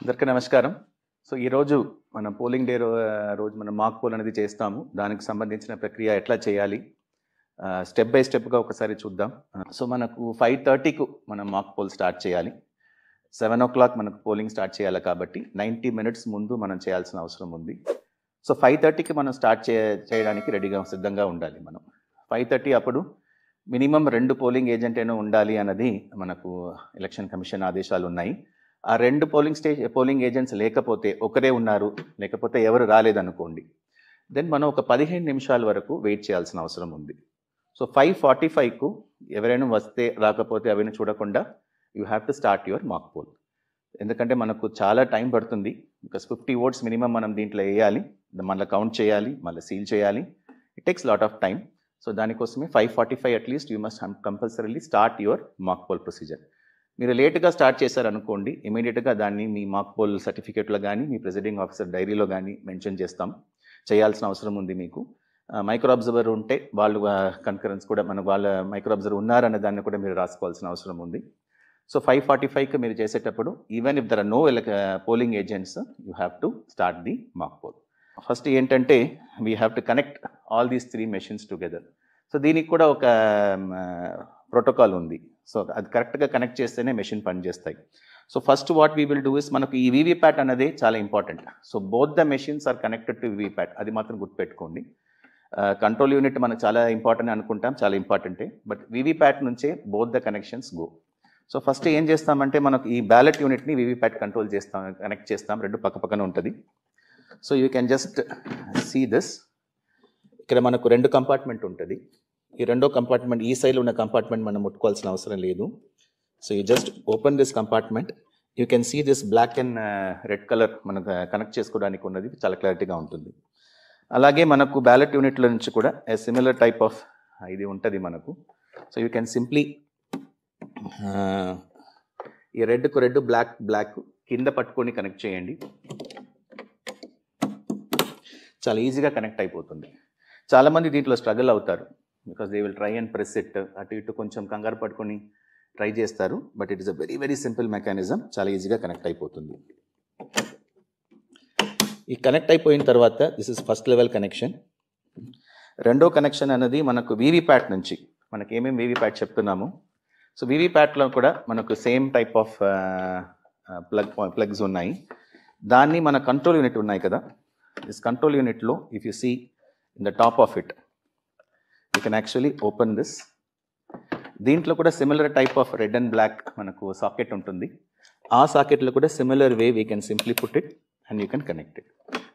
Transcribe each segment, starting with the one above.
అందరికీ నమస్కారం. సో, ఈరోజు మనం పోలింగ్ డే రోజు మనం మాక్ పోల్ అనేది చేస్తాము. దానికి సంబంధించిన ప్రక్రియ ఎట్లా చేయాలి? స్టెప్ బై స్టెప్‌గా ఒకసారి చూద్దాం. సో, మనకు 5:30కు మనం మాక్ పోల్ స్టార్ట్ చేయాలి. 7:00 మనకు పోలింగ్ స్టార్ట్ చేయాలి కాబట్టి 90 మినిట్స్ ముందు మనం చేయాల్సిన అవసరం ఉంది. సో, 5:30కి మనం స్టార్ట్ చేయడానికి సిద్ధంగా ఉండాలి మనం. 5:30 అప్పుడు మినిమమ్ 2 పోలింగ్ ఏజెంట్ అయినా ఉండాలి అన్నది మనకు ఎలక్షన్ కమిషన్ ఆదేశాలు ఉన్నాయి. ఆ 2 పోలింగ్ ఏజెంట్స్ లేకపోతే ఒకరే ఉన్నారు, లేకపోతే ఎవరు రాలేదనుకోండి, దెన్ మనం ఒక 15 నిమిషాల వరకు వెయిట్ చేయాల్సిన అవసరం ఉంది. సో 5:45కు ఎవరైనా వస్తే రాకపోతే అవన్నీ చూడకుండా you have to start your mock poll. ఎందుకంటే మనకు చాలా టైం పడుతుంది. బికాస్ 50 ఓట్స్ మినిమం మనం దీంట్లో వేయాలి, మళ్ళీ కౌంట్ చేయాలి, మళ్ళీ సీల్ చేయాలి. It takes lot of time. So దానికోసమే 5:45 at least you must compulsorily start your mock poll procedure. మీరు లేట్గా స్టార్ట్ చేశారనుకోండి, ఇమీడియట్గా దాన్ని మీ మాక్ పోల్ సర్టిఫికేట్లో కానీ మీ ప్రెసిడింగ్ ఆఫీసర్ డైరీలో కానీ మెన్షన్ చేయాల్సిన అవసరం ఉంది మీకు. మైక్రో అబ్జర్వర్ ఉంటే వాళ్ళు కన్కరెన్స్ కూడా వాళ్ళ మైక్రో అబ్జర్వర్ ఉన్నారనే దాన్ని కూడా మీరు రాసుకోవాల్సిన అవసరం ఉంది. సో 5:45కి మీరు చేసేటప్పుడు even if there are no polling agents, you have to start the mock poll. First ఏంటంటే we have to connect all these 3 machines together. So దీనికి కూడా ఒక ప్రోటోకాల్ ఉంది. సో అది కరెక్ట్గా కనెక్ట్ చేస్తేనే మెషిన్ పనిచేస్తాయి. So first what we will do is, మనకు ఈ వీవీప్యాట్ అనేది చాలా important. So both the machines are connected to VVPAT, అది మాత్రం గుర్తుపెట్టుకోండి. కంట్రోల్ యూనిట్ మనకు చాలా ఇంపార్టెంట్ అనుకుంటాం, చాలా ఇంపార్టెంటే, బట్ వీవీప్యాట్ నుంచే both the connections go. So first ఏం చేస్తామంటే మనకు ఈ బ్యాలెట్ యూనిట్ని వీవీప్యాట్ కనెక్ట్ చేస్తాం, రెండు పక్కన ఉంటుంది. So you can just see this. ఇక్కడ మనకు 2 కంపార్ట్మెంట్ ఉంటుంది. ఈ రెండో కంపార్ట్మెంట్, ఈ సైడ్లో ఉన్న కంపార్ట్మెంట్ మనం ముట్టుకోవాల్సిన అవసరం లేదు. So you just open this compartment. You can see this black and red colour మనకు కనెక్ట్ చేసుకోవడానికి ఉన్నది, చాలా క్లారిటీగా ఉంటుంది. అలాగే మనకు బ్యాలెట్ యూనిట్ల నుంచి కూడా సిమిలర్ టైప్ ఆఫ్ ఇది ఉంటుంది మనకు. సో యూ కెన్ సింప్లీ ఈ రెడ్కు రెడ్, బ్లాక్ కింద పట్టుకొని కనెక్ట్ చేయండి. చాలా ఈజీగా కనెక్ట్ అయిపోతుంది. చాలామంది దీంట్లో స్ట్రగుల్ అవుతారు, because they will try and press it. అటు ఇటు కొంచెం కంగారు పట్టుకొని ట్రై చేస్తారు, but it is a very very simple mechanism. చాలా ఈజీగా కనెక్ట్ అయిపోతుంది. ఈ కనెక్ట్ అయిపోయిన తర్వాత this is first level connection. రెండో కనెక్షన్ అనేది మనకు వీవీప్యాట్ నుంచి, మనకి ఏమేమి వీవీప్యాట్ చెప్తున్నాము. సో వీవీప్యాట్లో కూడా మనకు సేమ్ టైప్ ఆఫ్ ప్లగ్స్ ఉన్నాయి. దాన్ని మన కంట్రోల్ యూనిట్ ఉన్నాయి కదా, దిస్ కంట్రోల్ యూనిట్లో if you see in the top of it, you can actually open this. దీంట్లో కూడా similar type of red and black మనకు సాకెట్ ఉంటుంది. ఆ సాకెట్లో కూడా similar way we can simply put it and you can connect it.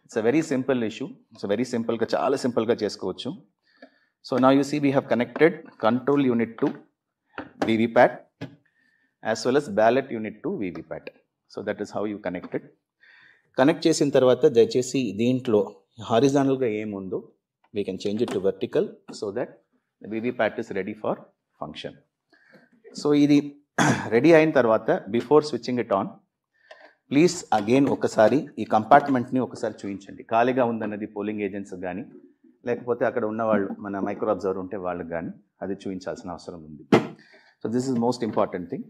It's a very simple issue. So very సింపుల్గా, చాలా సింపుల్గా చేసుకోవచ్చు. So now you see we have connected control unit to VVPAT as well as ballot unit to VVPAT. So that is how you connected. Connect చేసిన తర్వాత దయచేసి దీంట్లో హారిజానల్గా ఏముందో we can change it to vertical so that VVPAT is ready for function. So ఇది ready అయిన తర్వాత before switching it on, please again ఒకసారి ఈ కంపార్ట్మెంట్ని ఒకసారి చూపించండి. ఖాళీగా ఉందన్నది పోలింగ్ ఏజెంట్స్ కానీ, లేకపోతే అక్కడ ఉన్నవాళ్ళు మన మైక్రో అబ్జర్వర్ ఉంటే వాళ్ళకి కానీ అది చూపించాల్సిన అవసరం ఉంది. So this is most important thing.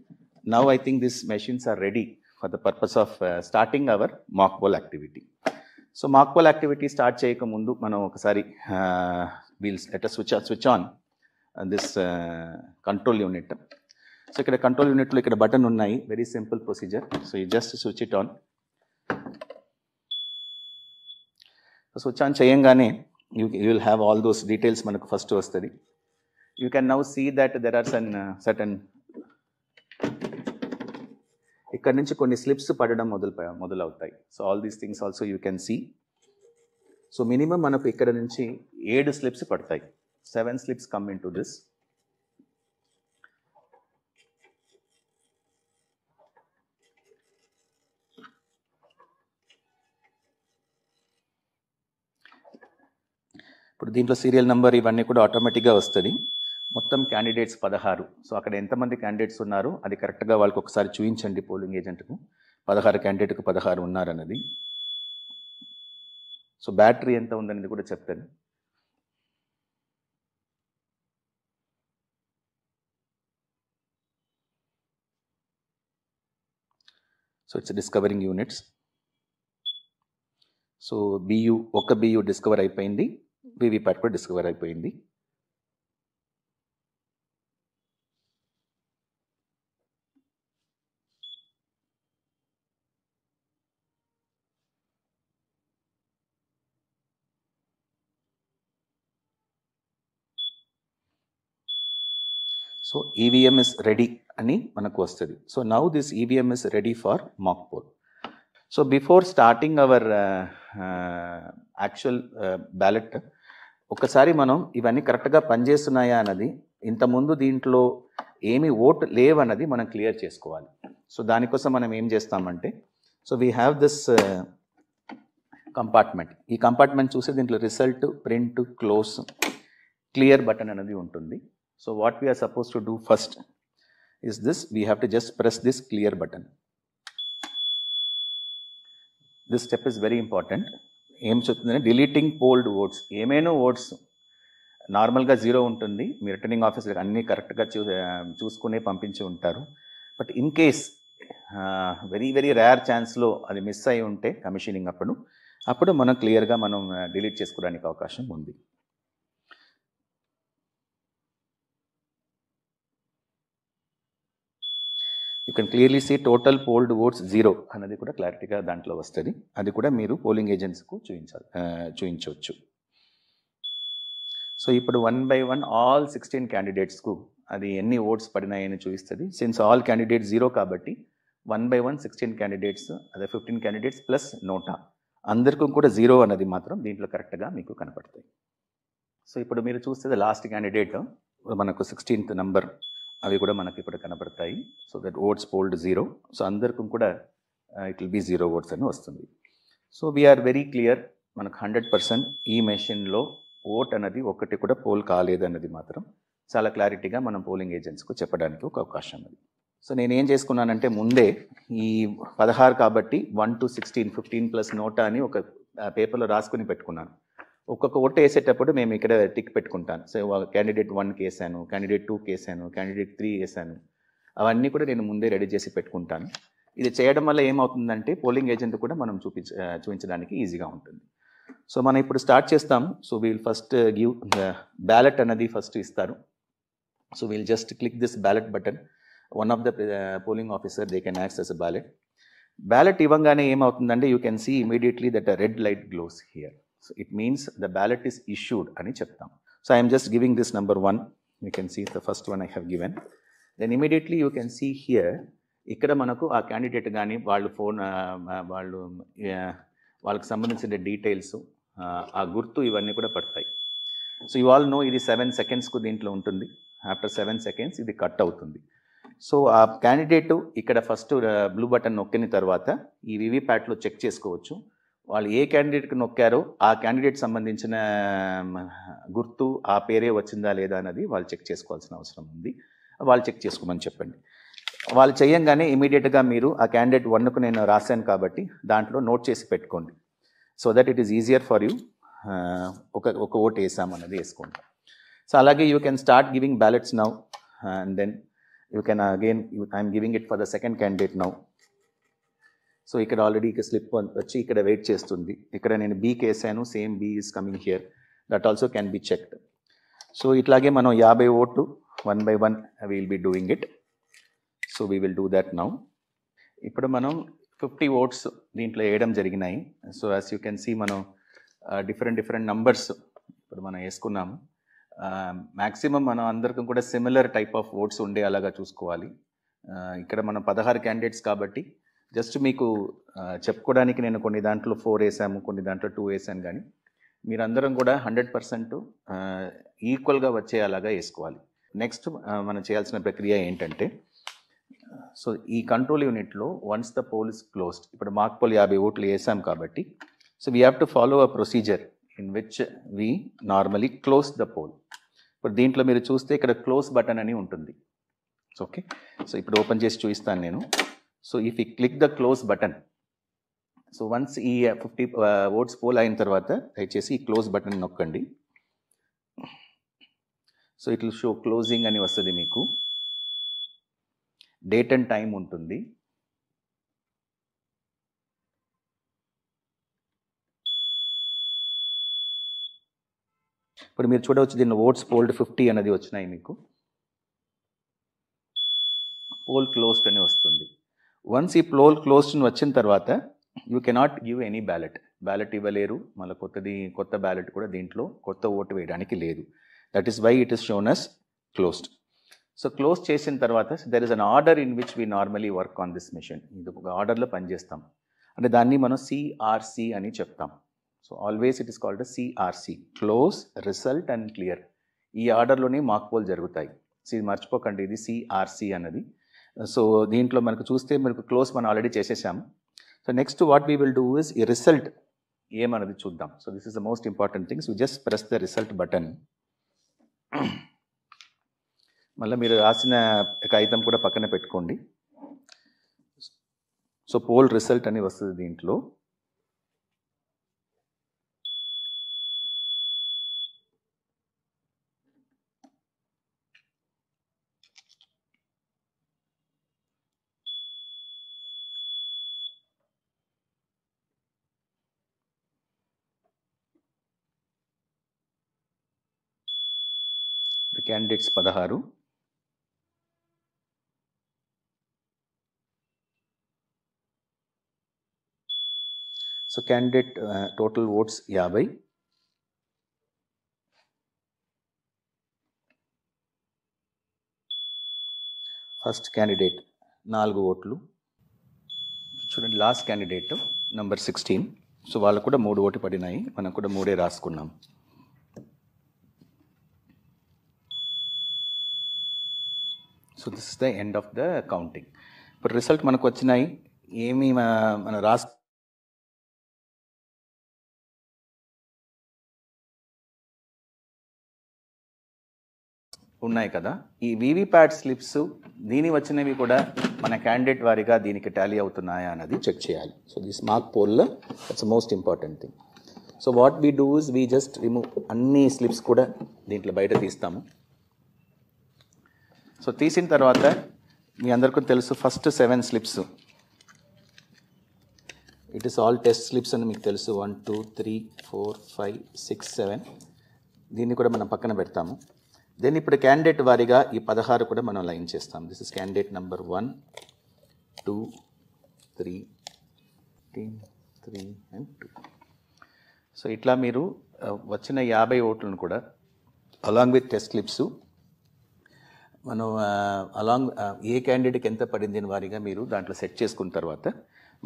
Now I think this machines are ready for the purpose of starting our mock poll activity. So mock poll activity start చేయకముందు మనం ఒకసారి let us switch on this control unit. So ఇక్కడ control యూనిట్లో ఇక్కడ button ఉన్నాయి, very simple procedure. So you just switch it on. Switch on చేయంగానే you will have all those details మనకు first వస్తుంది. You can now see that there are certain ఇక్కడ నుంచి కొన్ని స్లిప్స్ పడడం మొదలవుతాయి. So all these things also you can see. So minimum మనకు ఇక్కడ నుంచి 7 స్లిప్స్ పడతాయి. 7 slips come into this. ఇప్పుడు దీంట్లో సీరియల్ నెంబర్ ఇవన్నీ కూడా ఆటోమేటిక్గా వస్తుంది. మొత్తం క్యాండిడేట్స్ 16. సో అక్కడ ఎంతమంది క్యాండిడేట్స్ ఉన్నారో అది కరెక్ట్గా వాళ్ళకి ఒకసారి చూపించండి పోలింగ్ ఏజెంట్కు. 16 క్యాండిడేట్కు 16 ఉన్నారన్నది. సో బ్యాటరీ ఎంత ఉందనేది కూడా చెప్తాను. So it's discovering units. So ఒక BU డిస్కవర్ అయిపోయింది, VVPAT కూడా డిస్కవర్ అయిపోయింది. సో EVM is ready అని మనకు వస్తుంది. So now this EVM is ready for mock poll. So before starting hour actual ballot ఒకసారి మనం ఇవన్నీ కరెక్ట్గా పనిచేస్తున్నాయా అన్నది, ఇంతకుముందు దీంట్లో ఏమి ఓట్ లేవన్నది మనం క్లియర్ చేసుకోవాలి. సో దానికోసం మనం ఏం చేస్తామంటే, so we have this compartment. ఈ కంపార్ట్మెంట్ చూసి దీంట్లో result, print, close, clear button అనేది ఉంటుంది. So what we are supposed to do first is this, we have to just press this clear button. This step is very important. ఏం చెప్తుందంటే deleting fold oats. ఏమైనా oats నార్మల్గా 0 ఉంటుంది, మీ returning officer అన్నీ కరెక్ట్గా చూసుకునే పంపించి ఉంటారు. But in case very very rare ఛాన్స్లో అది మిస్ అయి ఉంటే కమిషనింగ్ అప్పుడు మనం క్లియర్గా మనం డిలీట్ చేసుకోవడానికి అవకాశం ఉంది. You can clearly see total polled votes 0 అన్నది కూడా క్లారిటీగా దాంట్లో వస్తుంది. అది కూడా మీరు పోలింగ్ ఏజెంట్స్కు చూపించవచ్చు. సో ఇప్పుడు 1 by 1 ఆల్ 16 క్యాండిడేట్స్కు అది ఎన్ని ఓట్స్ పడినాయని చూపిస్తుంది. సిన్స్ ఆల్ క్యాండిడేట్స్ 0 కాబట్టి 1 by 1 16 క్యాండిడేట్స్, అదే 15 క్యాండిడేట్స్ ప్లస్ నోటా, అందరికీ కూడా 0 అన్నది మాత్రం దీంట్లో కరెక్ట్గా మీకు కనపడతాయి. సో ఇప్పుడు మీరు చూస్తే లాస్ట్ క్యాండిడేట్ మనకు 16th నెంబర్, అవి కూడా మనకి ఇప్పుడు కనబడతాయి. So that oats polled 0. So అందరికీ కూడా ఇట్ విల్ బి 0 ఓట్స్ అని వస్తుంది. సో వీఆర్ వెరీ క్లియర్, మనకు 100% ఈ మెషిన్లో ఓట్ అనేది ఒకటి కూడా పోల్ కాలేదు అన్నది మాత్రం చాలా క్లారిటీగా మనం పోలింగ్ ఏజెంట్స్కు చెప్పడానికి ఒక అవకాశం ఉంది. సో నేను ఏం చేసుకున్నానంటే, ముందే ఈ 16 కాబట్టి 1 to 16 15 ప్లస్ నోటా అని ఒక పేపర్లో రాసుకుని పెట్టుకున్నాను. ఒక్కొక్క ఓటు వేసేటప్పుడు మేము ఇక్కడ టిక్ పెట్టుకుంటాను. సో క్యాండిడేట్ 1కి వేసాను, క్యాండిడేట్ 2కి వేసాను, క్యాండిడేట్ 3 వేసాను. అవన్నీ కూడా నేను ముందే రెడీ చేసి పెట్టుకుంటాను. ఇది చేయడం వల్ల ఏమవుతుందంటే పోలింగ్ ఏజెంట్ కూడా మనం చూపించడానికి ఈజీగా ఉంటుంది. సో మనం ఇప్పుడు స్టార్ట్ చేస్తాం. So we'll first give ballot అనేది ఫస్ట్ ఇస్తారు. So we'll just click this ballot button. One of the polling officer they can access ballot. Ballot ఇవ్వగానే ఏమవుతుందంటే, you can see immediately that red light glows here. So it means the ballot is issued అని చెప్తాం. So I am just giving this number 1. You can see the first one I have given. Then immediately you can see here, ఇక్కడ మనకు ఆ candidate కానీ వాళ్ళు phone వాళ్ళకి సంబంధించిన details, ఆ గుర్తు ఇవన్నీ కూడా పడతాయి. సో యూ ఆల్ నో ఇది 7 సెకండ్స్కు దీంట్లో ఉంటుంది. ఆఫ్టర్ 7 సెకండ్స్ ఇది కట్ అవుతుంది. సో ఆ క్యాండిడేటు ఇక్కడ ఫస్ట్ బ్లూ బటన్ నొక్కిన తర్వాత ఈ VVPATలో చెక్ చేసుకోవచ్చు. వాళ్ళు ఏ క్యాండిడేట్కి నొక్కారో ఆ క్యాండిడేట్ సంబంధించిన గుర్తు, ఆ పేరే వచ్చిందా లేదా అన్నది వాళ్ళు చెక్ చేసుకోవాల్సిన అవసరం ఉంది. వాళ్ళు చెక్ చేసుకోమని చెప్పండి. వాళ్ళు చేయంగానే ఇమీడియట్గా మీరు ఆ క్యాండిడేట్ 1కు నేను రాశాను కాబట్టి దాంట్లో నోట్ చేసి పెట్టుకోండి. So that it is easier for you. ఒక ఓట్ వేసామన్నది వేసుకోండి. సో అలాగే you can start giving ballots now, and then you can again I'm giving it for the second candidate now. సో ఇక్కడ ఆల్రెడీ ఇక స్లిప్ వచ్చి ఇక్కడ వెయిట్ చేస్తుంది. ఇక్కడ నేను బీకి వేసాను, same B is coming here. That also can be checked. సో ఇట్లాగే మనం 50 ఓట్లు 1 by 1 we will be doing it. So we will do that now. ఇప్పుడు మనం 50 ఓట్స్ దీంట్లో వేయడం జరిగినాయి. So as you can see మనం డిఫరెంట్ నంబర్స్ ఇప్పుడు మనం వేసుకున్నాము. మ్యాక్సిమం మనం అందరికీ కూడా సిమిలర్ టైప్ ఆఫ్ ఓట్స్ ఉండే అలాగా చూసుకోవాలి. ఇక్కడ మనం 16 క్యాండిడేట్స్ కాబట్టి జస్ట్ మీకు చెప్పుకోవడానికి నేను కొన్ని దాంట్లో 4 వేసాము, కొన్ని దాంట్లో 2 వేసాను. కానీ మీరందరం కూడా 100% ఈక్వల్గా వచ్చేలాగా వేసుకోవాలి. నెక్స్ట్ మనం చేయాల్సిన ప్రక్రియ ఏంటంటే, సో ఈ కంట్రోల్ యూనిట్లో once the poll is closed, ఇప్పుడు మాక్ పోల్ 50 ఓట్లు వేసాం కాబట్టి, so we have to follow a procedure in which we normally close the poll. ఇప్పుడు దీంట్లో మీరు చూస్తే ఇక్కడ క్లోజ్ బటన్ అని ఉంటుంది. ఓకే, సో ఇప్పుడు ఓపెన్ చేసి చూపిస్తాను నేను. So if you click the close button, so once ఈ 50 ఓట్స్ పోల్ అయిన తర్వాత దయచేసి ఈ క్లోజ్ బటన్ నొక్కండి. So it will show closing అని వస్తుంది. మీకు డేట్ అండ్ టైం ఉంటుంది. ఇప్పుడు మీరు చూడవచ్చు దీనిలో ఓట్స్ పోల్డ్ 50 అనేది వచ్చినాయి మీకు. పోల్ క్లోజ్డ్ అని వస్తుంది. వన్స్ ఈ పోల్ క్లోజ్డ్ వచ్చిన తర్వాత you cannot give any ballot ఇవ్వలేరు. మళ్ళీ కొత్త బ్యాలెట్ కూడా దీంట్లో కొత్త ఓటు వేయడానికి లేదు. That is why it is shown as closed. So close చేసిన తర్వాత there is an order in which we normally work on this machine. ఇది ఒక ఆర్డర్లో పనిచేస్తాం, అంటే దాన్ని మనం సిఆర్సి అని చెప్తాం. So always it is called CRC, close, result and clear. ఈ ఆర్డర్లోనే మాక్ పోల్ జరుగుతాయి. సో ఇది మర్చిపోకండి, ఇది సిఆర్సి అన్నది. సో దీంట్లో మనకు చూస్తే మనకు క్లోజ్ మనం ఆల్రెడీ చేసేసాము. So next what we will do is ఈ రిజల్ట్ ఏమన్నది చూద్దాం. So this is the most important things. You just press the result button. మళ్ళీ మీరు రాసిన కాగితం కూడా పక్కన పెట్టుకోండి. సో పోల్ రిజల్ట్ అని వస్తుంది దీంట్లో. Candidates 16. So candidate total votes 50. First candidate 4 ఓట్లు. చూడండి లాస్ట్ క్యాండిడేట్ నంబర్ 16. సో వాళ్ళకు కూడా 3 ఓట్లు పడినాయి, మనం కూడా 3 రాసుకున్నాం. So this is the end of the counting. ఇప్పుడు రిజల్ట్ మనకు వచ్చినాయి. ఏమి మన ఉన్నాయి కదా ఈ వీవీప్యాట్ స్లిప్స్, దీని వచ్చినవి కూడా మన క్యాండిడేట్ వారిగా దీనికి టాలీ అవుతున్నాయా అన్నది చెక్ చేయాలి. సో దిస్ మార్క్ పోల్లో that's most important thing. So what we do is we just remove అన్ని స్లిప్స్ కూడా దీంట్లో బయట తీస్తాము. సో తీసిన తర్వాత మీ అందరికీ తెలుసు first 7 slips it is all test slips అని మీకు తెలుసు. 1 2 3 4 5 6 7 దీన్ని కూడా మనం పక్కన పెడతాము. దెన్ ఇప్పుడు క్యాండిడేట్ వారిగా ఈ 16 కూడా మనం లైన్ చేస్తాం. This is candidate number 1 2 3 3 and 2. So ఇట్లా మీరు వచ్చిన 50 ఓట్లను కూడా అలాంగ్ విత్ టెస్ట్ స్లిప్స్ మనం అలాంగ్ ఏ క్యాండిడేట్కి ఎంత పడింది అని వారిగా మీరు దాంట్లో సెట్ చేసుకున్న తర్వాత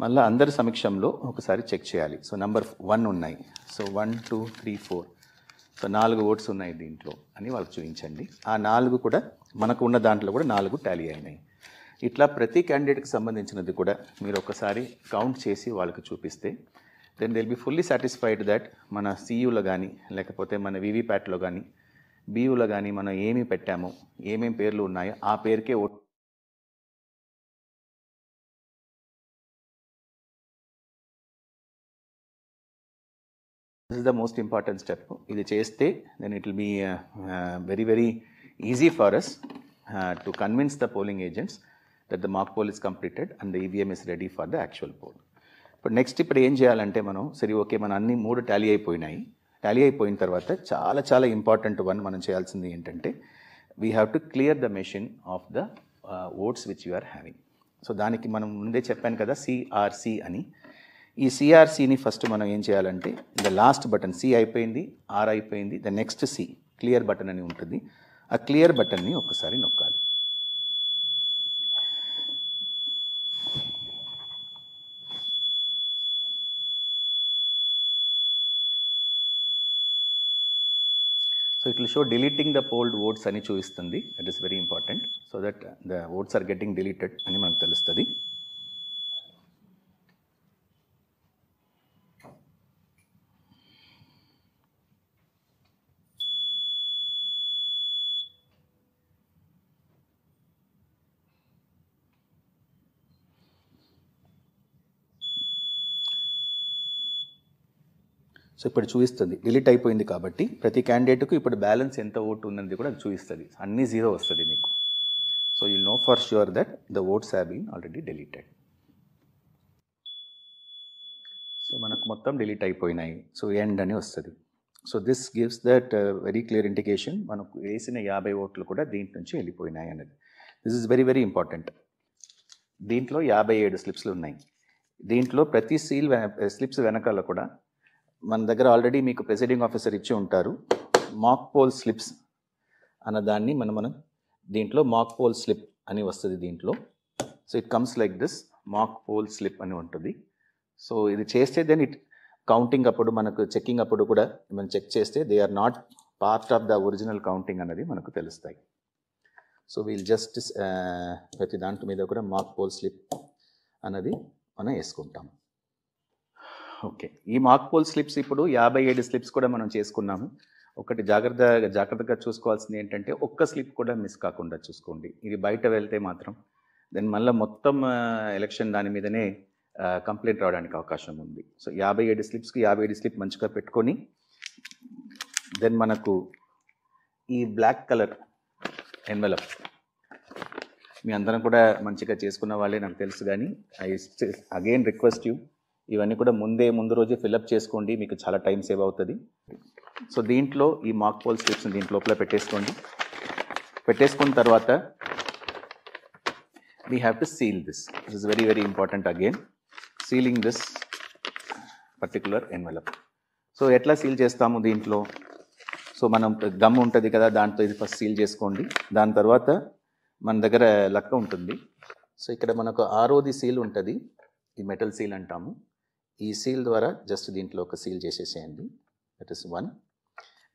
మళ్ళీ అందరి సమక్షంలో ఒకసారి చెక్ చేయాలి. సో నెంబర్ 1 ఉన్నాయి. సో 1 2 3 4 సో 4 ఓట్స్ ఉన్నాయి దీంట్లో అని వాళ్ళకి చూపించండి. ఆ 4 కూడా మనకు ఉన్న దాంట్లో కూడా 4 టాలీ అయినాయి. ఇట్లా ప్రతి క్యాండిడేట్కి సంబంధించినది కూడా మీరు ఒకసారి కౌంట్ చేసి వాళ్ళకి చూపిస్తే then they will be fully satisfied that మన సియూలో కానీ లేకపోతే మన వీవీప్యాట్లో కానీ బీయూలో కానీ మనం ఏమి పెట్టామో ఏమేమి పేర్లు ఉన్నాయో ఆ పేరుకే vote. This is the most important step. ఇది చేస్తే then it will be very very easy for us to convince the polling agents that the mock poll is completed and the EVM is ready for the actual poll. ఇప్పుడు next ఇప్పుడు ఏం చేయాలంటే మనం సరే okay మన అన్ని 3 Tally అయిపోయినాయి. Tally అయిపోయిన తర్వాత చాలా చాలా ఇంపార్టెంట్ వన్ మనం చేయాల్సింది ఏంటంటే we have to clear the machine of the votes which you are having. So దానికి మనం ముందే చెప్పాను కదా సిఆర్సి అని. ఈ సిఆర్సిని ఫస్ట్ మనం ఏం చేయాలంటే ద లాస్ట్ బటన్ సి అయిపోయింది, ఆర్ అయిపోయింది, the next C clear button అని ఉంటుంది. ఆ క్లియర్ బటన్ని ఒక్కసారి నొక్కాలి. So it will show deleting the polled votes అని చూపిస్తుంది. That is very important so that the votes are getting deleted అని మనకు తెలుస్తుంది. సో ఇప్పుడు చూపిస్తుంది డిలీట్ అయిపోయింది కాబట్టి ప్రతి క్యాండిడేట్కు ఇప్పుడు బ్యాలెన్స్ ఎంత ఓటు ఉన్నది కూడా అది చూపిస్తుంది. అన్నీ 0 వస్తుంది మీకు. So you know for sure that the votes have been already deleted. So మనకు మొత్తం డిలీట్ అయిపోయినాయి. సో ఎండ్ అని వస్తుంది. So this gives that very clear indication మనకు వేసిన 50 ఓట్లు కూడా దీంట్ నుంచి వెళ్ళిపోయినాయి అనేది. This is very very important. దీంట్లో 57 స్లిప్స్లు ఉన్నాయి. దీంట్లో ప్రతి స్లిప్స్ వెనకాల కూడా మన దగ్గర ఆల్రెడీ మీకు ప్రెసైడింగ్ ఆఫీసర్ ఇచ్చి ఉంటారు మాక్ పోల్ స్లిప్స్ అన్నదాన్ని మనం దీంట్లో మాక్ పోల్ స్లిప్ అని వస్తుంది దీంట్లో. So it comes like this mock poll slip అని ఉంటుంది. సో ఇది చేస్తే దెన్ ఇట్ కౌంటింగ్ అప్పుడు మనకు చెక్కింగ్ అప్పుడు కూడా మనం చెక్ చేస్తే they are not part of the original counting అనేది మనకు తెలుస్తాయి. సో వీల్ జస్ట్ ప్రతి దాంట్లో మీద కూడా మాక్ పోల్ స్లిప్ అన్నది మనం వేసుకుంటాం. ఓకే, ఈ మాక్ పోల్ స్లిప్స్ ఇప్పుడు 57 స్లిప్స్ కూడా మనం చేసుకున్నాము. ఒకటి జాగ్రత్తగా చూసుకోవాల్సింది ఏంటంటే ఒక్క స్లిప్ కూడా మిస్ కాకుండా చూసుకోండి. ఇది బయట వెళ్తే మాత్రం దెన్ మళ్ళీ మొత్తం ఎలక్షన్ దాని మీదనే కంప్లైంట్ రావడానికి అవకాశం ఉంది. సో 57 స్లిప్స్కి 57 స్లిప్ మంచిగా పెట్టుకొని దెన్ మనకు ఈ బ్లాక్ కలర్ ఎన్వెలప్ మీ అందరం కూడా మంచిగా చేసుకున్న వాళ్ళే నాకు తెలుసు, కానీ ఐ అగైన్ రిక్వెస్ట్ యూ ఇవన్నీ కూడా ముందు రోజే ఫిల్అప్ చేసుకోండి, మీకు చాలా టైం సేవ్ అవుతుంది. సో దీంట్లో ఈ మాక్ పోల్ స్లిప్స్ని దీంట్ లోపల పెట్టేసుకున్న తర్వాత we have to seal this. This is very very important again, ceiling this particular envelope. So ఎట్లా సీల్ చేస్తాము దీంట్లో? సో మనం గమ్ ఉంటుంది కదా, దాంతో ఇది ఫస్ట్ సీల్ చేసుకోండి. దాని తర్వాత మన దగ్గర లక్క ఉంటుంది. సో ఇక్కడ మనకు 6వ సీల్ ఉంటుంది, ఈ మెటల్ సీల్ అంటాము. ఈ సీల్ ద్వారా జస్ట్ దీంట్లో ఒక సీల్ చేసేసేయండి. That is 1.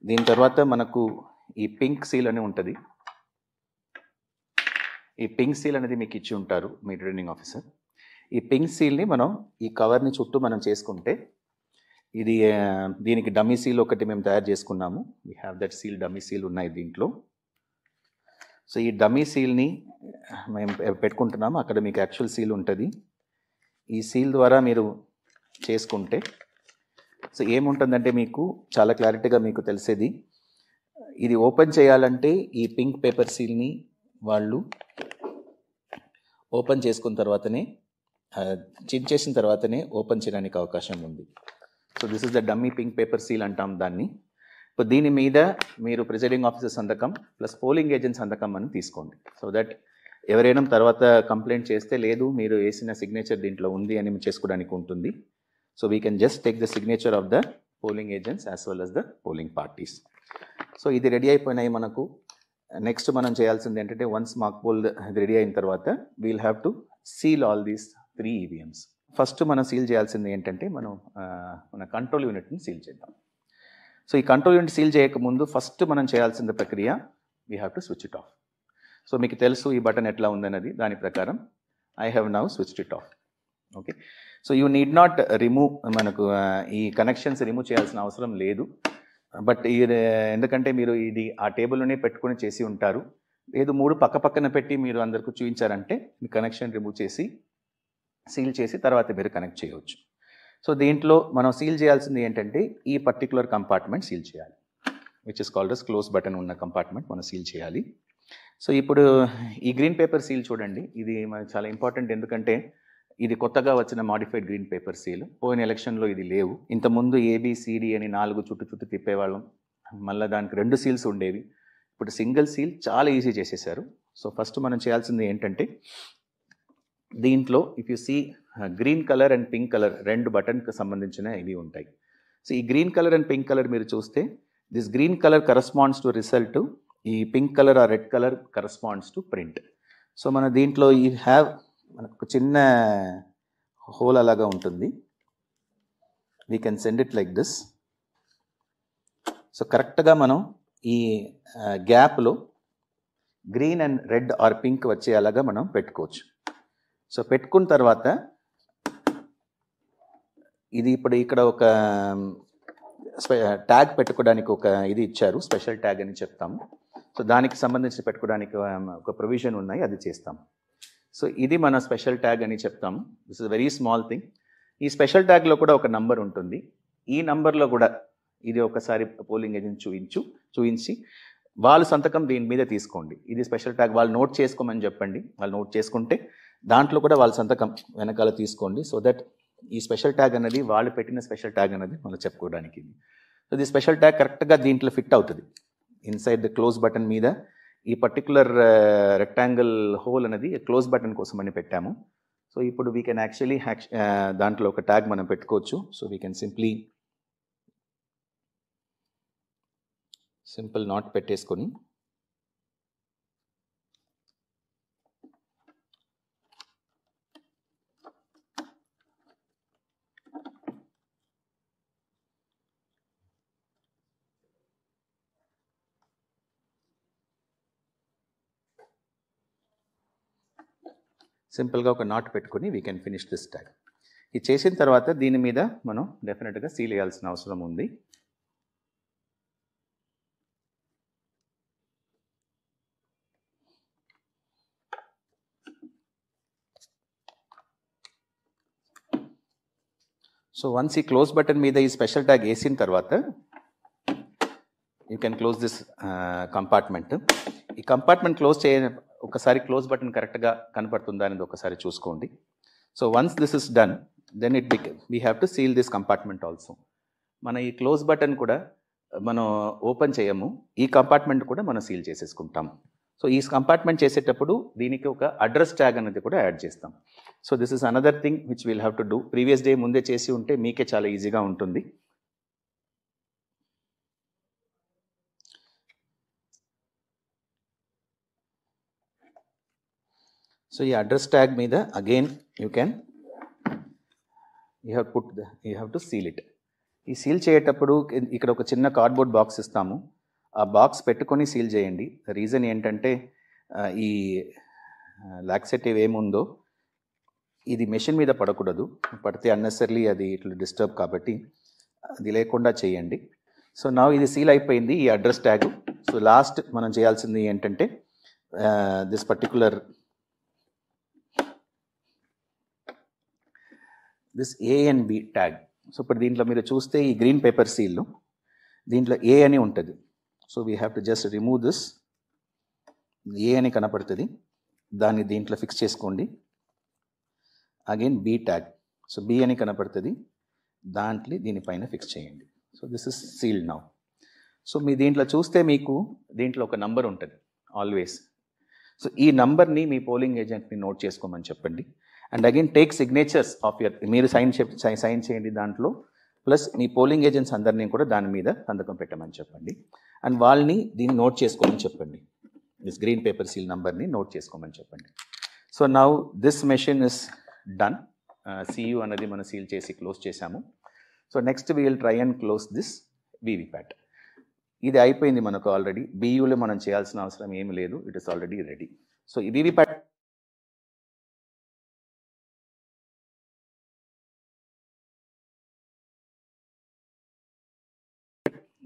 దీని తర్వాత మనకు ఈ పింక్ సీల్ అని ఉంటుంది. ఈ పింక్ సీల్ అనేది మీకు ఇచ్చి ఉంటారు మీ రిటర్నింగ్ ఆఫీసర్. ఈ పింక్ సీల్ని మనం ఈ కవర్ని చుట్టూ మనం చేసుకుంటే ఇది దీనికి డమ్మీ సీల్ ఒకటి మేము తయారు చేసుకున్నాము. We have that seal, dummy seal ఉన్నాయి దీంట్లో. సో ఈ డమ్మీ సీల్ని మేము పెట్టుకుంటున్నాము. అక్కడ మీకు యాక్చువల్ సీల్ ఉంటుంది. ఈ సీల్ ద్వారా మీరు చేసుకుంటే సో ఏముంటుందంటే మీకు చాలా క్లారిటీగా మీకు తెలిసేది, ఇది ఓపెన్ చేయాలంటే ఈ పింక్ పేపర్ సీల్ని వాళ్ళు ఓపెన్ చేసుకున్న తర్వాతనే చేసిన తర్వాతనే ఓపెన్ చేయడానికి అవకాశం ఉంది. So this is the dummy pink paper seal అంటాం దాన్ని. ఇప్పుడు దీని మీద మీరు ప్రిసైడింగ్ ఆఫీసర్ సంతకం ప్లస్ పోలింగ్ ఏజెంట్ సంతకం అని తీసుకోండి. సో దట్ ఎవరైనా తర్వాత కంప్లైంట్ చేస్తే లేదు మీరు వేసిన సిగ్నేచర్ దీంట్లో ఉంది అని చేసుకోవడానికి ఉంటుంది. So we can just take the signature of the polling agents as well as the polling parties. So ఇది రెడీ అయిపోయినాయి మనకు. నెక్స్ట్ మనం చేయాల్సింది ఏంటంటే వన్స్ మాక్ పోల్ రెడీ అయిన తర్వాత we'll have to seal all these 3 EVMs. First మనం seal చేయాల్సింది ఏంటంటే మన కంట్రోల్ యూనిట్ని సీల్ చేద్దాం. సో ఈ కంట్రోల్ యూనిట్ సీల్ చేయకముందు ఫస్ట్ మనం చేయాల్సిన ప్రక్రియ we have to switch it of. So మీకు తెలుసు ఈ బటన్ ఎట్లా ఉందన్నది, దాని ప్రకారం I have now switched it of. Okay, so you need not remove, మనకు ఈ కనెక్షన్స్ రిమూవ్ చేయాల్సిన అవసరం లేదు. బట్ ఎందుకంటే మీరు ఇది ఆ టేబుల్లోనే పెట్టుకొని చేసి ఉంటారు. లేదు 3 పక్కన పెట్టి మీరు అందరికీ చూపించారంటే మీ కనెక్షన్ రిమూవ్ చేసి సీల్ చేసి తర్వాత మీరు కనెక్ట్ చేయవచ్చు. సో దీంట్లో మనం సీల్ చేయాల్సింది ఏంటంటే ఈ పర్టికులర్ కంపార్ట్మెంట్ సీల్ చేయాలి, which is called as close button ఉన్న కంపార్ట్మెంట్ మనం సీల్ చేయాలి. సో ఇప్పుడు ఈ గ్రీన్ పేపర్ సీల్ చూడండి, ఇది మనకు చాలా ఇంపార్టెంట్. ఎందుకంటే ఇది కొత్తగా వచ్చిన మాడిఫైడ్ గ్రీన్ పేపర్ సీల్. పోయిన ఎలక్షన్లో ఇది లేవు. ఇంతకుముందు ABCD అని 4 చుట్టూ తిప్పేవాళ్ళం. మళ్ళీ దానికి 2 సీల్స్ ఉండేవి. ఇప్పుడు సింగిల్ సీల్ చాలా ఈజీ చేసేసారు. సో ఫస్ట్ మనం చేయాల్సింది ఏంటంటే దీంట్లో if you sea green colour and pink colour 2 బటన్కి సంబంధించిన ఇవి ఉంటాయి. సో ఈ green colour and pink colour మీరు చూస్తే this green colour corresponds to result, ఈ పింక్ కలర్ ఆ red colour corresponds to print. So మన దీంట్లో ఈ హ్యావ్ మనకు చిన్న హోల్ అలాగా ఉంటుంది. We can send it like this. So కరెక్ట్గా మనం ఈ గ్యాప్లో green and red or pink వచ్చేలాగా మనం పెట్టుకోవచ్చు. సో పెట్టుకున్న తర్వాత ఇది ఇప్పుడు ఇక్కడ ఒక ట్యాగ్ పెట్టుకోవడానికి ఒక ఇది ఇచ్చారు, స్పెషల్ ట్యాగ్ అని చెప్తాము. సో దానికి సంబంధించి పెట్టుకోవడానికి ఒక ప్రొవిజన్ ఉన్నాయి, అది చేస్తాం. సో ఇది మన స్పెషల్ ట్యాగ్ అని చెప్తాము. This is very small thing. ఈ స్పెషల్ ట్యాగ్లో కూడా ఒక నంబర్ ఉంటుంది. ఈ నంబర్లో కూడా ఇది ఒకసారి పోలింగ్ ఏజెంట్ చూపించి వాళ్ళ సంతకం దీని మీద తీసుకోండి. ఇది స్పెషల్ ట్యాగ్, వాళ్ళు నోట్ చేసుకోమని చెప్పండి. వాళ్ళు నోట్ చేసుకుంటే దాంట్లో కూడా వాళ్ళ సంతకం వెనకాల తీసుకోండి. సో దట్ ఈ స్పెషల్ ట్యాగ్ అనేది వాళ్ళు పెట్టిన స్పెషల్ ట్యాగ్ అనేది మనం చెప్పుకోవడానికి. సో ది స్పెషల్ ట్యాగ్ కరెక్ట్గా దీంట్లో ఫిట్ అవుతుంది. ఇన్సైడ్ ద క్లోజ్ బటన్ మీద ఈ పర్టికులర్ రెక్టాంగిల్ హోల్ అనేది క్లోజ్ బటన్ కోసం అని పెట్టాము. సో ఇప్పుడు వీ కెన్ యాక్చువల్లీ దాంట్లో ఒక ట్యాగ్ మనం పెట్టుకోవచ్చు. So we can simple not పెట్టేసుకొని సింపుల్గా ఒక నాట్ పెట్టుకొని we can finish this tag. ఇది చేసిన తర్వాత దీని మీద మనం డెఫినెట్గా సీల్ వేయాల్సిన అవసరం ఉంది. సో వన్స్ ఈ క్లోజ్ బటన్ మీద ఈ స్పెషల్ ట్యాగ్ వేసిన తర్వాత you can close this compartment. ఈ కంపార్ట్మెంట్ క్లోజ్ ఒకసారి క్లోజ్ బటన్ కరెక్ట్గా కనపడుతుందా అనేది ఒకసారి చూసుకోండి. So once this is done then we have to seal this compartment also. మన ఈ క్లోజ్ బటన్ కూడా మనం ఓపెన్ చేయము, ఈ కంపార్ట్మెంట్ కూడా మనం సీల్ చేసేసుకుంటాం. సో ఈ కంపార్ట్మెంట్ చేసేటప్పుడు దీనికి ఒక అడ్రస్ ట్యాగ్ అనేది కూడా యాడ్ చేస్తాం. So this is another thing which will have to do. Previous day ముందే చేసి ఉంటే మీకే చాలా ఈజీగా ఉంటుంది. సో ఈ అడ్రస్ ట్యాగ్ మీద again you have to seal it. ఈ సీల్ చేయేటప్పుడు ఇక్కడ ఒక చిన్న కార్డ్బోర్డ్ బాక్స్ ఇస్తాము, ఆ బాక్స్ పెట్టుకొని సీల్ చేయండి. రీజన్ ఏంటంటే ఈ లాక్సెటివ్ ఏముందో ఇది మెషిన్ మీద పడకూడదు, పడితే అన్నెసర్లీ అది ఇట్లా డిస్టర్బ్, కాబట్టి అది లేకుండా చేయండి. సో నా ఇది సీల్ అయిపోయింది ఈ అడ్రస్ ట్యాగ్. సో లాస్ట్ మనం చేయాల్సింది ఏంటంటే this particular this A and B tag. So ఇప్పుడు దీంట్లో మీరు చూస్తే ఈ గ్రీన్ పేపర్ సీల్లో దీంట్లో ఏ అని ఉంటుంది. So we have to just remove this. A అని కనపడుతుంది, దాన్ని దీంట్లో ఫిక్స్ చేసుకోండి. Again B tag, so B అని కనపడుతుంది, దాంట్లో దీనిపైన ఫిక్స్ చేయండి. So this is sealed now. So మీ దీంట్లో చూస్తే మీకు దీంట్లో ఒక నంబర్ ఉంటుంది ఆల్వేస్. సో ఈ నంబర్ని మీ పోలింగ్ ఏజెంట్ని నోట్ చేసుకోమని చెప్పండి. And again take signatures of మీరు సైన్ చేయండి దాంట్లో, ప్లస్ మీ పోలింగ్ ఏజెంట్స్ అందరినీ కూడా దాని మీద సంతకం పెట్టమని చెప్పండి. అండ్ వాళ్ళని దీన్ని నోట్ చేసుకోమని చెప్పండి, దిస్ గ్రీన్ పేపర్ సీల్ నంబర్ని నోట్ చేసుకోమని చెప్పండి. So now this machine is done. CU అనేది మనం సీల్ చేసి క్లోజ్ చేసాము. So next we will try and close this VVPAT. ఇది అయిపోయింది మనకు ఆల్రెడీ. బియూలో మనం చేయాల్సిన అవసరం ఏమి లేదు, it is already ready. So ఈ VVPAT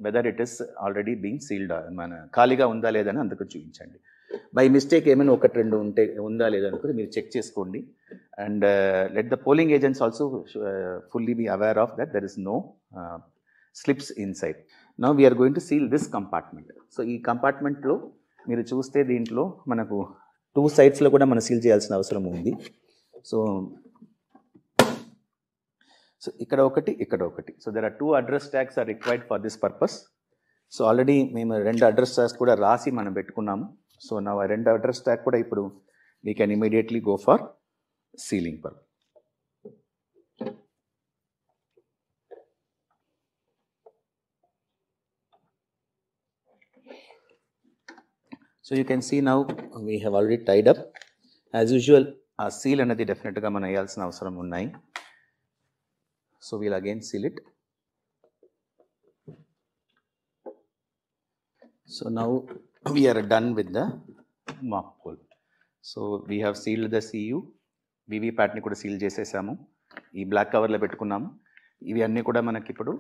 whether it is already being sealed, మన ఖాళీగా ఉందా లేదని అందుకు చూపించండి. బై మిస్టేక్ ఏమైనా ఒకటి రెండు ఉందా లేదా అనుకుని మీరు చెక్ చేసుకోండి. And let the polling agents also fully be aware of that there is no slips inside. Now we're going to seal this compartment. So ఈ కంపార్ట్మెంట్లో మీరు చూస్తే దీంట్లో మనకు 2 సైడ్స్లో కూడా మనం సీల్ చేయాల్సిన అవసరం ఉంది. సో ఇక్కడ ఒకటి, ఇక్కడ ఒకటి. So there are 2 address tags are required for this purpose. So already మేము 2 అడ్రస్ ట్యాగ్స్ కూడా రాసి మనం పెట్టుకున్నాము. సో నా 2 అడ్రస్ ట్యాగ్ కూడా ఇప్పుడు we can immediately go for sealing purpose. So you can see now we have already tied up. As usual ఆ seal అనేది డెఫినెట్గా మనం వేయాల్సిన అవసరం ఉన్నాయి. So we'll again seal it. So now we are done with the mock poll. So we have sealed the CU. VVPAT ni kuda seal చేసేసాము, ఈ black కవర్లో పెట్టుకున్నాము. ఇవి అన్నీ కూడా మనకి ఇప్పుడు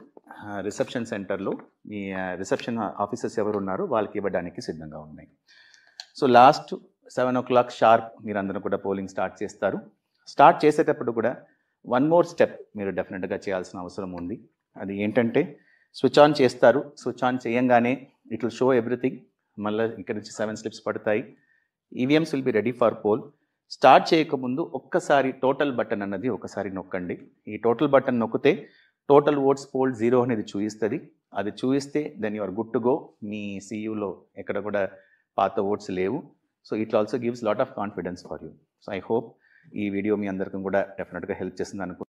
రిసెప్షన్ సెంటర్లో మీ రిసెప్షన్ ఆఫీసర్స్ ఎవరు ఉన్నారో వాళ్ళకి ఇవ్వడానికి సిద్ధంగా ఉన్నాయి. సో లాస్ట్ 7 o'clock షార్ప్ మీరు అందరూ కూడా పోలింగ్ స్టార్ట్ చేస్తారు. స్టార్ట్ చేసేటప్పుడు కూడా 1 more స్టెప్ మీరు డెఫినెట్గా చేయాల్సిన అవసరం ఉంది. అది ఏంటంటే స్విచ్ ఆన్ చేస్తారు. స్విచ్ ఆన్ చేయంగానే ఇట్ విల్ షో ఎవ్రీథింగ్. మళ్ళీ ఇక్కడ నుంచి 7 స్లిప్స్ పడతాయి. EVMs will be ready for poll. Start చేయకముందు ఒక్కసారి టోటల్ బటన్ అన్నది ఒకసారి నొక్కండి. ఈ టోటల్ బటన్ నొక్కితే టోటల్ ఓట్స్ పోల్డ్ 0 అనేది చూపిస్తుంది. అది చూపిస్తే then you are good to go. మీ CUలో ఎక్కడ కూడా పాత ఓట్స్ లేవు. So it also gives lot of confidence for you. So I hope ఈ వీడియో మీ అందరికీ కూడా డెఫినెట్గా హెల్ప్ చేస్తుంది అనుకుంటున్నాను.